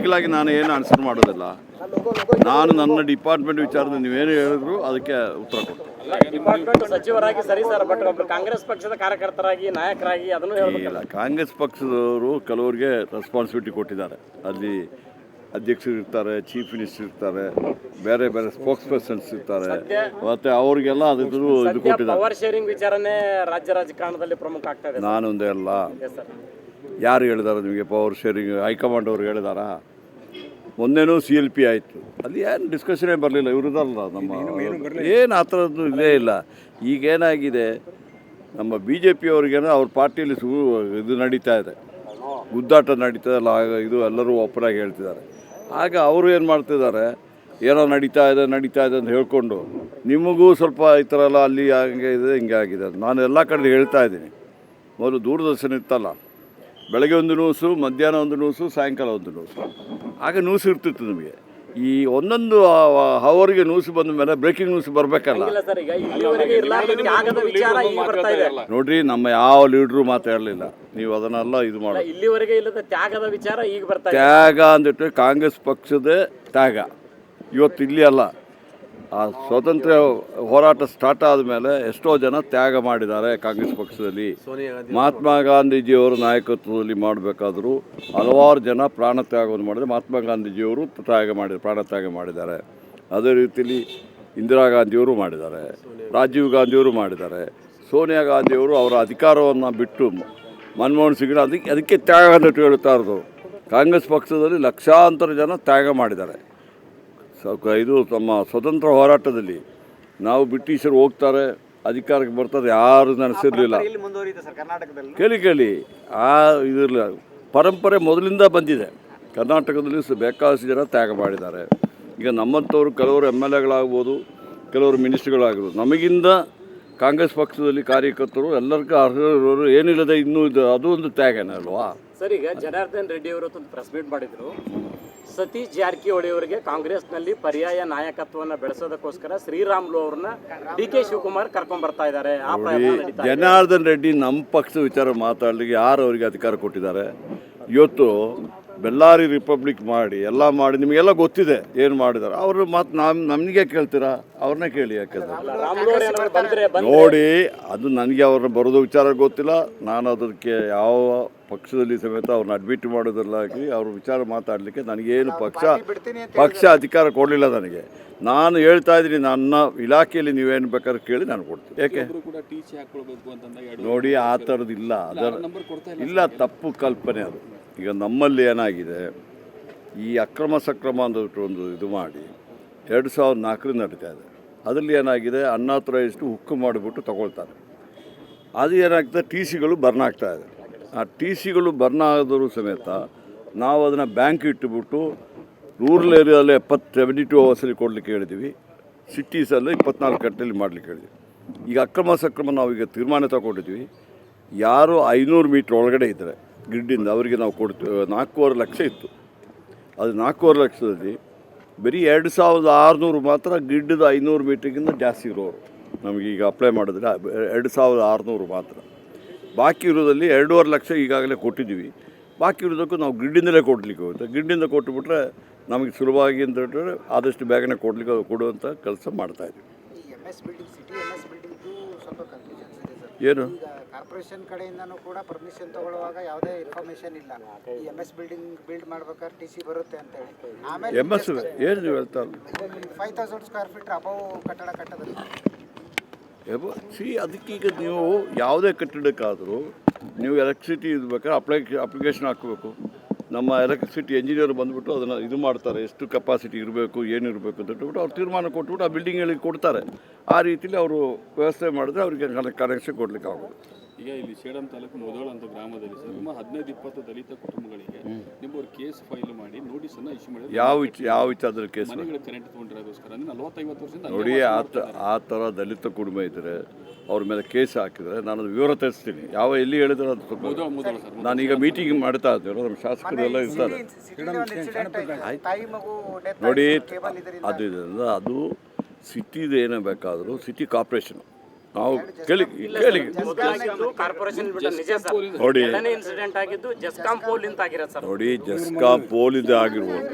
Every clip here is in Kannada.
ಪೊಲಿಟಿಕಲ್ ಆಗಿ ನಾನು ಏನು ಆನ್ಸರ್ ಮಾಡೋದಿಲ್ಲ. ನಾನು ನನ್ನ ಡಿಪಾರ್ಟ್ಮೆಂಟ್ ವಿಚಾರದಲ್ಲಿ ನೀವೇನು ಹೇಳಿದ್ರು ಅದಕ್ಕೆ ಉತ್ತರ ಕೊಡ್ತೀನಿ. ಡಿಪಾರ್ಟ್ಮೆಂಟ್ ಸಚಿವರಾಗಿ ಸರಿ ಸರ್, ಬಟ್ ಒಬ್ಬರು ಕಾಂಗ್ರೆಸ್ ಪಕ್ಷದ ಕಾರ್ಯಕರ್ತರಾಗಿ ನಾಯಕರಾಗಿ ಅದನ್ನು ಇಲ್ಲ, ಕಾಂಗ್ರೆಸ್ ಪಕ್ಷದವರು ಕೆಲವರಿಗೆ ರೆಸ್ಪಾನ್ಸಿಬಿಲಿಟಿ ಕೊಟ್ಟಿದ್ದಾರೆ. ಅಲ್ಲಿ ಅಧ್ಯಕ್ಷರು ಇರ್ತಾರೆ, ಚೀಫ್ ಮಿನಿಸ್ಟರ್ ಇರ್ತಾರೆ, ಬೇರೆ ಬೇರೆ ಸ್ಪೋಕ್ಸ್ ಪರ್ಸನ್ಸ್ ಇರ್ತಾರೆ, ಮತ್ತು ಅವ್ರಿಗೆಲ್ಲ ಅದು ಕೊಟ್ಟಿದ್ದಾರೆ. ಪವರ್ ಶೇರಿಂಗ್ ವಿಚಾರನೇ ರಾಜ್ಯ ರಾಜಕಾರಣದಲ್ಲಿ ಪ್ರಮುಖ ಆಗ್ತಾ ಇದೆ. ನಾನೊಂದೇ ಅಲ್ಲ, ಯಾರು ಹೇಳಿದಾರೆ ನಿಮಗೆ ಪವರ್ ಶೇರಿಂಗ್? ಹೈಕಮಾಂಡ್ ಅವ್ರು ಹೇಳಿದಾರಾ? ಮೊನ್ನೆನೂ CLP ಆಯಿತು, ಅಲ್ಲಿ ಏನು ಡಿಸ್ಕಷನೇ ಬರಲಿಲ್ಲ. ಇವ್ರದಲ್ಲ ನಮ್ಮ ಏನು ಆ ಥರದ್ದು ಇದೇ ಇಲ್ಲ. ಈಗೇನಾಗಿದೆ, ನಮ್ಮ BJP ಅವ್ರಿಗೇನೋ ಅವ್ರ ಪಾರ್ಟಿಯಲ್ಲಿ ಇದು ನಡೀತಾ ಇದೆ, ಗುದ್ದಾಟ ನಡೀತಾ ಇಲ್ಲ. ಇದು ಎಲ್ಲರೂ ಒಪ್ಪರಾಗಿ ಹೇಳ್ತಿದ್ದಾರೆ. ಆಗ ಅವರು ಏನು ಮಾಡ್ತಿದ್ದಾರೆ, ಏನೋ ನಡೀತಾ ಇದೆ ಅಂತ ಹೇಳ್ಕೊಂಡು ನಿಮಗೂ ಸ್ವಲ್ಪ ಈ ಥರ ಎಲ್ಲ ಅಲ್ಲಿ ಹಂಗೆ ಇದೆ ಹಿಂಗೆ ಆಗಿದೆ. ನಾನು ಎಲ್ಲ ಕಡೆ ಹೇಳ್ತಾ ಇದ್ದೀನಿ. ಮೊದಲು ದೂರದರ್ಶನ ಇತ್ತಲ್ಲ, ಬೆಳಗ್ಗೆ ಒಂದು ನ್ಯೂಸು, ಮಧ್ಯಾಹ್ನ ಒಂದು ನ್ಯೂಸು, ಸಾಯಂಕಾಲ ಒಂದು ನ್ಯೂಸು. ಆಗ ನ್ಯೂಸ್ ಇರ್ತಿತ್ತು ನಮಗೆ. ಈ ಒಂದೊಂದು ಅವರಿಗೆ ನ್ಯೂಸ್ ಬಂದ ಮೇಲೆ ಬ್ರೇಕಿಂಗ್ ನ್ಯೂಸ್ ಬರಬೇಕಲ್ಲ. ನೋಡ್ರಿ, ನಮ್ಮ ಯಾವ ಲೀಡ್ರು ಮಾತಾಡಲಿಲ್ಲ. ನೀವು ಅದನ್ನೆಲ್ಲ ಇದು ಮಾಡಿ ಇಲ್ಲಿವರೆಗೆ ಇಲ್ಲದ ತ್ಯಾಗದ ವಿಚಾರ ಈಗ ಬರ್ತಾ ಇದೆ. ತ್ಯಾಗ ಅಂದ್ಬಿಟ್ಟು ಕಾಂಗ್ರೆಸ್ ಪಕ್ಷದ ತ್ಯಾಗ ಇವತ್ತು ಇಲ್ಲಿ ಅಲ್ಲ. ಆ ಸ್ವಾತಂತ್ರ್ಯ ಹೋರಾಟ ಸ್ಟಾರ್ಟ್ ಆದಮೇಲೆ ಎಷ್ಟೋ ಜನ ತ್ಯಾಗ ಮಾಡಿದ್ದಾರೆ ಕಾಂಗ್ರೆಸ್ ಪಕ್ಷದಲ್ಲಿ. ಮಹಾತ್ಮ ಗಾಂಧೀಜಿಯವರ ನಾಯಕತ್ವದಲ್ಲಿ ಮಾಡಬೇಕಾದ್ರೂ ಹಲವಾರು ಜನ ಪ್ರಾಣ ತ್ಯಾಗವನ್ನು ಮಾಡಿದರೆ ಮಹಾತ್ಮ ಗಾಂಧೀಜಿಯವರು ಪ್ರಾಣ ತ್ಯಾಗ ಮಾಡಿದ್ದಾರೆ. ಅದೇ ರೀತಿಯಲ್ಲಿ ಇಂದಿರಾ ಗಾಂಧಿಯವರು ಮಾಡಿದ್ದಾರೆ, ರಾಜೀವ್ ಗಾಂಧಿಯವರು ಮಾಡಿದ್ದಾರೆ, ಸೋನಿಯಾ ಗಾಂಧಿಯವರು ಅವರ ಅಧಿಕಾರವನ್ನು ಬಿಟ್ಟು ಮನಮೋಹನ್ ಸಿಂಗ್ ಅದಕ್ಕೆ ತ್ಯಾಗ ಅಂತ ಹೇಳ್ತಾ ಇರೋದು. ಕಾಂಗ್ರೆಸ್ ಪಕ್ಷದಲ್ಲಿ ಲಕ್ಷಾಂತರ ಜನ ತ್ಯಾಗ ಮಾಡಿದ್ದಾರೆ. ಇದು ನಮ್ಮ ಸ್ವತಂತ್ರ ಹೋರಾಟದಲ್ಲಿ ನಾವು ಬ್ರಿಟಿಷರು ಹೋಗ್ತಾರೆ, ಅಧಿಕಾರಕ್ಕೆ ಬರ್ತಾರೆ, ಯಾರು ನೆನೆಸಿರಲಿಲ್ಲ. ಕೇಳಿ ಇದಿರಲಿಲ್ಲ. ಪರಂಪರೆ ಮೊದಲಿಂದ ಬಂದಿದೆ. ಕರ್ನಾಟಕದಲ್ಲಿ ಬೇಕಾದಷ್ಟು ಜನ ತ್ಯಾಗ ಮಾಡಿದ್ದಾರೆ. ಈಗ ನಮ್ಮಂಥವ್ರು ಕೆಲವರು MLAಗಳಾಗ್ಬೋದು, ಕೆಲವರು ಮಿನಿಸ್ಟ್ರುಗಳಾಗ್ಬೋದು. ನಮಗಿಂದ ಕಾಂಗ್ರೆಸ್ ಪಕ್ಷದಲ್ಲಿ ಕಾರ್ಯಕರ್ತರು ಎಲ್ಲರಿಗೂ ಅರ್ಹರು ಏನಿಲ್ಲದೆ ಇನ್ನೂ ಇದು ಅದು ಒಂದು ತ್ಯಾಗನೇ ಅಲ್ವಾ ಸರ್. ಈಗ ಜನಾರ್ದನ್ ರೆಡ್ಡಿ ಅವರು ಪ್ರೆಸ್ ಮೀಟ್ ಮಾಡಿದ್ರು. ಸತೀಶ್ ಜಾರಕಿಹೊಳಿ ಅವರಿಗೆ ಕಾಂಗ್ರೆಸ್ನಲ್ಲಿ ಪರ್ಯಾಯ ನಾಯಕತ್ವವನ್ನು ಬೆಳೆಸೋದಕ್ಕೋಸ್ಕರ ಶ್ರೀರಾಮುಲು ಅವ್ರನ್ನ DK ಶಿವಕುಮಾರ್ ಕರ್ಕೊಂಡ್ ಬರ್ತಾ ಇದ್ದಾರೆ. ಜನಾರ್ದನ್ ರೆಡ್ಡಿ ನಮ್ಮ ಪಕ್ಷದ ವಿಚಾರ ಮಾತಾಡಲಿಕ್ಕೆ ಯಾರು ಅವರಿಗೆ ಅಧಿಕಾರ ಕೊಟ್ಟಿದ್ದಾರೆ? ಇವತ್ತು ಬೆಳ್ಳಾರಿ ರಿಪಬ್ಲಿಕ್ ಮಾಡಿ ಎಲ್ಲ ಮಾಡಿ ನಿಮಗೆಲ್ಲ ಗೊತ್ತಿದೆ ಏನು ಮಾಡಿದ್ದಾರೆ. ಅವರು ಮಾತು ನಮಗೆ ಕೇಳ್ತೀರಾ? ಅವ್ರನ್ನೇ ಕೇಳಿ. ಯಾಕೆಂದ್ರೆ ನೋಡಿ, ಅದು ನನಗೆ ಅವ್ರನ್ನ ಬರೋದು ವಿಚಾರ ಗೊತ್ತಿಲ್ಲ. ನಾನು ಅದಕ್ಕೆ ಯಾವ ಪಕ್ಷದಲ್ಲಿ ಸಮೇತ ಅವ್ರನ್ನ ಅಡ್ಮಿಟ್ ಮಾಡೋದಲ್ಲಾಗಿ ಅವ್ರ ವಿಚಾರ ಮಾತಾಡಲಿಕ್ಕೆ ನನಗೇನು ಪಕ್ಷ ಅಧಿಕಾರ ಕೊಡಲಿಲ್ಲ ನನಗೆ. ನಾನು ಹೇಳ್ತಾ ಇದ್ದೀನಿ, ನನ್ನ ಇಲಾಖೆಯಲ್ಲಿ ನೀವೇನು ಬೇಕಾದ್ರೆ ಕೇಳಿ ನಾನು ಕೊಡ್ತೀನಿ. ಯಾಕೆ ನೋಡಿ, ಆ ಥರದ್ದಿಲ್ಲ. ಇಲ್ಲ, ತಪ್ಪು ಕಲ್ಪನೆ ಅದು. ಈಗ ನಮ್ಮಲ್ಲಿ ಏನಾಗಿದೆ, ಈ ಅಕ್ರಮ ಸಕ್ರಮ ಅಂದ್ಬಿಟ್ಟು ಒಂದು ಇದು ಮಾಡಿ 2004 ನಡೀತಾ ಇದೆ. ಅದರಲ್ಲಿ ಏನಾಗಿದೆ, ಅನ್ಆಥರೈಸ್ಡು ಹುಕ್ಕು ಮಾಡಿಬಿಟ್ಟು ತಗೊಳ್ತಾರೆ. ಅದು ಏನಾಗ್ತದೆ, TCಗಳು ಬರ್ನ್ ಆಗ್ತಾ ಇದೆ. ಆ TCಗಳು ಬರ್ನ್ ಆದರೂ ಸಮೇತ ನಾವು ಅದನ್ನು ಬ್ಯಾಂಕ್ ಇಟ್ಟುಬಿಟ್ಟು ರೂರಲ್ ಏರಿಯಾದಲ್ಲಿ 72 ಅವರ್ಸಲ್ಲಿ ಕೊಡಲಿಕ್ಕೆ ಹೇಳಿದ್ದೀವಿ, ಸಿಟೀಸಲ್ಲಿ 24 ಗಂಟೆಯಲ್ಲಿ ಮಾಡಲಿಕ್ಕೆ ಹೇಳಿದ್ವಿ. ಈಗ ಅಕ್ರಮ ಸಕ್ರಮ ನಾವೀಗ ತೀರ್ಮಾನ ತಗೊಂಡಿದ್ವಿ. ಯಾರು 500 ಮೀಟ್ರ್ ಒಳಗಡೆ ಇದ್ದರೆ ಗ್ರಿಡ್ಡಿಂದ ಅವರಿಗೆ ನಾವು ಕೊಡ್ತೀವಿ. 4.5 ಲಕ್ಷ ಇತ್ತು. ಅದು 4.5 ಲಕ್ಷದಲ್ಲಿ ಬರೀ 2600 ಮಾತ್ರ ಗ್ರಿಡ್ದು 500 ಮೀಟ್ರಿಗಿಂತ ಜಾಸ್ತಿ ಇರೋರು ನಮಗೀಗ ಅಪ್ಲೈ ಮಾಡಿದ್ರೆ 2600 ಮಾತ್ರ. ಬಾಕಿ ಇರೋದಲ್ಲಿ 2.5 ಲಕ್ಷ ಈಗಾಗಲೇ ಕೊಟ್ಟಿದ್ದೀವಿ. ಬಾಕಿ ಇರೋದಕ್ಕೂ ನಾವು ಗ್ರಿಡ್ಡಿಂದಲೇ ಕೊಡಲಿಕ್ಕೆ ಹೋಗುತ್ತೆ. ಗ್ರಿಡ್ಡಿಂದ ಕೊಟ್ಟುಬಿಟ್ರೆ ನಮಗೆ ಸುಲಭವಾಗಿ ಅಂತ ಹೇಳಿದ್ರೆ ಆದಷ್ಟು ಬೇಗನೆ ಕೊಡುವಂಥ ಕೆಲಸ ಮಾಡ್ತಾಯಿದ್ವಿ. ಏನು ಕಾರ್ಪೊರೇಷನ್ ಕಡೆಯಿಂದನೂ ಕೂಡ ಪರ್ಮಿಷನ್ ತಗೊಳ್ಳುವಾಗ ಯಾವುದೇ ಇನ್ಫಾರ್ಮೇಷನ್ ಇಲ್ಲ. ಈ MS ಬಿಲ್ಡ್ ಮಾಡ್ಬೇಕಾದ್ರೆ TC ಬರುತ್ತೆ ಅಂತ ಹೇಳಿ. ಆಮೇಲೆ MS ಏನು ನೀವು ಹೇಳ್ತಾ 5000 ಸ್ಕ್ವೇರ್ ಫೀಟ್ ಅಬವ್ ಕಟ್ಟಡ ಕಟ್ಟೋದಿಲ್ಲ. ಅದಕ್ಕೀಗ ನೀವು ಯಾವುದೇ ಕಟ್ಟಡಕ್ಕಾದರೂ ನೀವು ಎಲೆಕ್ಟ್ರಿಸಿಟಿ ಇರಬೇಕಾದ್ರೆ ಅಪ್ಲಿಕೇಶನ್ ಹಾಕಬೇಕು. ನಮ್ಮ ಎಲೆಕ್ಟ್ರಿಸಿಟಿ ಇಂಜಿನಿಯರ್ ಬಂದುಬಿಟ್ಟು ಅದನ್ನು ಇದು ಮಾಡ್ತಾರೆ, ಎಷ್ಟು ಕೆಪಾಸಿಟಿ ಇರಬೇಕು, ಏನಿರಬೇಕು ಅಂತ ಹೇಳ್ಬಿಟ್ಟು ಅವ್ರು ತೀರ್ಮಾನ ಕೊಟ್ಬಿಟ್ಟು ಆ ಬಿಲ್ಡಿಂಗ್ಗಳಿಗೆ ಕೊಡ್ತಾರೆ. ಆ ರೀತಿಯಲ್ಲಿ ಅವರು ವ್ಯವಸ್ಥೆ ಮಾಡಿದ್ರೆ ಅವರಿಗೆ ಕನೆಕ್ಷನ್ ಕೊಡಲಿಕ್ಕೆ ಆಗೋದು. ಈಗ ಇಲ್ಲಿ ಸೇಡಂ ತಾಲೂಕು ಮುಧೋಳ ಅಂತ ಗ್ರಾಮದಲ್ಲಿ ಸರ್ 15-20 ದಲಿತ ಕುಟುಂಬಗಳಿಗೆ ನಿಮ್ಮವರು ಕೇಸ್ ಫೈಲ್ ಮಾಡಿ ನೋಟಿಸನ್ನು ಇಶ್ಯೂ ಮಾಡಿ ಯಾವ ವಿಚಾರದಲ್ಲಿ ಕೇಸ್ ಮನೆಗಳಿಗೆ ಕರೆಂಟ್ ತೊಗೊಂಡಿರೋದಕ್ಕೋಸ್ಕರ 40-50 ವರ್ಷದಿಂದ ನೋಡಿ, ಆ ಥರ ದಲಿತ ಕುಟುಂಬ ಇದ್ದರೆ ಅವ್ರ ಮೇಲೆ ಕೇಸ್ ಹಾಕಿದರೆ ನಾನು ವಿವರ ತಿಳಿಸ್ತೀನಿ. ಎಲ್ಲಿ ಹೇಳಿದ್ರೆ ಅದು ನಾನೀಗ ಮೀಟಿಂಗ್ ಮಾಡ್ತಾ ಇದ್ದೇವೆ, ನಮ್ಮ ಶಾಸಕರು ಎಲ್ಲ ಇರ್ತಾರೆ. ನೋಡಿ, ಅದು ಸಿಟಿದು ಏನೇ ಬೇಕಾದರೂ ಸಿಟಿ ಕಾರ್ಪೊರೇಷನ್ ನಾವು ಕೇಳಿ ಮೊದಲಾಗಿದ್ದು ಕಾರ್ಪೊರೇಷನ್ ಬಿಟ್ಟ ನಿಜ ಸರ್. ನೋಡಿ. ಎರಡನೇ ಇನ್ಸಿಡೆಂಟ್ ಆಗಿದ್ದು ಜೆಸ್ಕಾಂ ಪೋಲ್ ಅಂತ ಆಗಿರೋದು ಸರ್. ನೋಡಿ, ಜೆಸ್ಕಾಂ ಪೋಲಿದೆ ಆಗಿರ್ಬೋದು,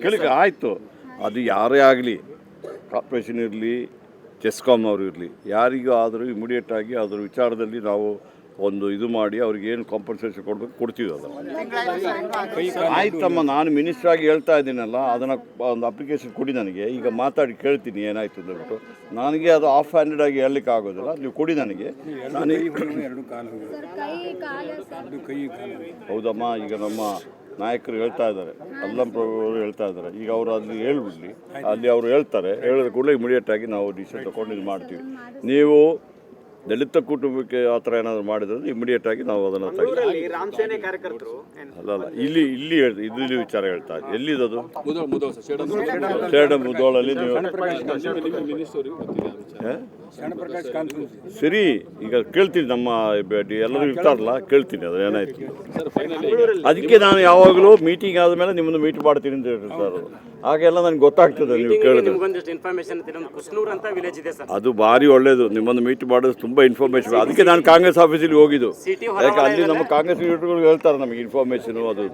ಕೇಳಿ ಆಯಿತು. ಅದು ಯಾರೇ ಆಗಲಿ, ಕಾರ್ಪೊರೇಷನ್ ಇರಲಿ, ಜೆಸ್ಕಾಂ ಅವರು ಇರಲಿ, ಯಾರಿಗೂ ಆದರೂ ಇಮಿಡಿಯೇಟಾಗಿ ಅದ್ರ ವಿಚಾರದಲ್ಲಿ ನಾವು ಒಂದು ಇದು ಮಾಡಿ ಅವ್ರಿಗೆ ಏನು ಕಾಂಪನ್ಸೇಷನ್ ಕೊಡಬೇಕು ಕೊಡ್ತೀವಿ. ಅದು ಆಯ್ತಮ್ಮ, ನಾನು ಮಿನಿಸ್ಟ್ರ್ ಆಗಿ ಹೇಳ್ತಾ ಇದ್ದೀನಲ್ಲ, ಅದನ್ನು ಒಂದು ಅಪ್ಲಿಕೇಶನ್ ಕೊಡಿ ನನಗೆ, ಈಗ ಮಾತಾಡಿ ಕೇಳ್ತೀನಿ ಏನಾಯ್ತು ಅಂದ್ಬಿಟ್ಟು. ನನಗೆ ಅದು ಆಫ್ ಹ್ಯಾಂಡೆಡ್ ಆಗಿ ಹೇಳಲಿಕ್ಕೆ ಆಗೋದಿಲ್ಲ, ನೀವು ಕೊಡಿ ನನಗೆ. ನಾನು ಹೌದಮ್ಮ, ಈಗ ನಮ್ಮ ನಾಯಕರು ಹೇಳ್ತಾ ಇದ್ದಾರೆ, ಅಲ್ಲಂ ಪ್ರಭು ಅವರು ಹೇಳ್ತಾ ಇದ್ದಾರೆ, ಈಗ ಅವರು ಅಲ್ಲಿ ಹೇಳ್ಬಿಡ್ಲಿ, ಅಲ್ಲಿ ಅವರು ಹೇಳ್ತಾರೆ, ಹೇಳಿದ ಕೂಡಲೇ ಇಮಿಡಿಯೇಟಾಗಿ ನಾವು ಡಿಸಿಷನ್ ತೊಗೊಂಡು ಇದು ಮಾಡ್ತೀವಿ. ನೀವು ದಲಿತ ಕುಟುಂಬಕ್ಕೆ ಆ ಥರ ಏನಾದರೂ ಮಾಡಿದ್ರೆ ಇಮಿಡಿಯೇಟಾಗಿ ನಾವು ಅದನ್ನು ರಾಮಸೇನೆ ಕಾರ್ಯಕರ್ತರು ಅಲ್ಲ ಇಲ್ಲಿ ವಿಚಾರ ಹೇಳ್ತಾ ಇದ್ದೀವಿ. ಎಲ್ಲಿದದು? ಮುದೋಳ ಸರ್, ಸೇಡಂ ಮುದೋಳಲ್ಲಿ ನೀವು ಮಿನಿಸ್ಟರ್ ಗೊತ್ತಿದೆ ಆ ವಿಚಾರ. ಸರಿ, ಈಗ ಕೇಳ್ತೀನಿ, ನಮ್ಮ ಎಲ್ಲರೂ ಇರ್ತಾರಲ್ಲ, ಕೇಳ್ತೀನಿ ಅದು ಏನಾಯ್ತು. ಸರ್ ಫೈನಲಿ ಅದಕ್ಕೆ ನಾನು ಯಾವಾಗಲೂ ಮೀಟಿಂಗ್ ಆದಮೇಲೆ ನಿಮ್ಮನ್ನು ಮೀಟ್ ಮಾಡ್ತೀನಿ ಅಂತ ಹೇಳ್ತಾರೆ. ಹಾಗೆಲ್ಲ ನನಗೆ ಗೊತ್ತಾಗ್ತದೆ ನೀವು ಕೇಳಿದ್ರೆ. ನಿಮ್ಗೊಂದಿಷ್ಟು ಇನ್ಫಾರ್ಮೇಶನ್ ಕುಸ್ನೂರ್ ಅಂತ ವಿಲೇಜ್ ಇದೆ ಸರ್. ಅದು ಭಾರಿ ಒಳ್ಳೇದು, ನಿಮ್ಮನ್ನು ಮೀಟ್ ಮಾಡೋದು ತುಂಬ ಇನ್ಫಾರ್ಮೇಷನ್. ಅದಕ್ಕೆ ನಾನು ಕಾಂಗ್ರೆಸ್ ಆಫೀಸಿಗೆ ಹೋಗಿದ್ದು, ಯಾಕೆ ಅಲ್ಲಿ ನಮ್ಮ ಕಾಂಗ್ರೆಸ್ ಲೀಡರ್ಗಳು ಹೇಳ್ತಾರೆ ನಮಗೆ ಇನ್ಫಾರ್ಮೇಷನು ಅದು.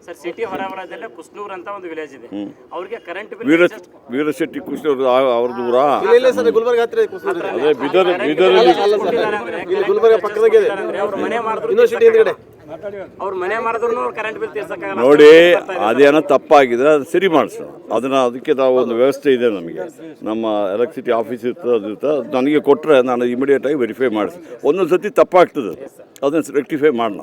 ಸರ್, ಸಿಟಿ ಹೊರವಲಯದಲ್ಲೇ ಕುಸ್ನೂರ್ ಅಂತ ಒಂದು ವಿಲೇಜ್ ಇದೆ. ಅವ್ರಿಗೆ ಕರೆಂಟ್ ವೀರಶೆಟ್ಟಿ ಕುಸ್ನೂರ್ ಅವ್ರದ್ದು ಊರಾ? ಗುಲ್ಬರ್ಗ ಹತ್ರ ಅದೇ ಬಿದರಲ್ಲಿ. ಗುಲ್ಬರ್ಗ ಪಕ್ಕದಾಗೆ ಇದೆ. ಅವ್ರ ಮನೆ ಯೂನಿವರ್ಸಿಟಿ ಹಿಂದ್ಗಡೆ. ಅವ್ರ ಮನೆ ಮಾಡಿದ್ರು ಕರೆಂಟ್ ಬಿಲ್ ತೀರ್ಸಕ್ಕಾಗಲ್ಲ. ನೋಡಿ, ಅದೇನೋ ತಪ್ಪಾಗಿದೆ, ಅದು ಸರಿ ಮಾಡಿಸೋಣ ಅದನ್ನು. ಅದಕ್ಕೆ ನಾವು ಒಂದು ವ್ಯವಸ್ಥೆ ಇದೆ ನಮಗೆ, ನಮ್ಮ ಎಲೆಕ್ಟ್ರಿಸಿಟಿ ಆಫೀಸ್ ಇರ್ತದೆ, ಅದು ಇರ್ತದೆ. ಅದು ನನಗೆ ಕೊಟ್ಟರೆ ನಾನು ಇಮಿಡಿಯೇಟಾಗಿ ವೆರಿಫೈ ಮಾಡಿಸಿ. ಒಂದೊಂದು ಸತಿ ತಪ್ಪಾಗ್ತದೆ, ಅದನ್ನು ರೆಕ್ಟಿಫೈ ಮಾಡೋಣ.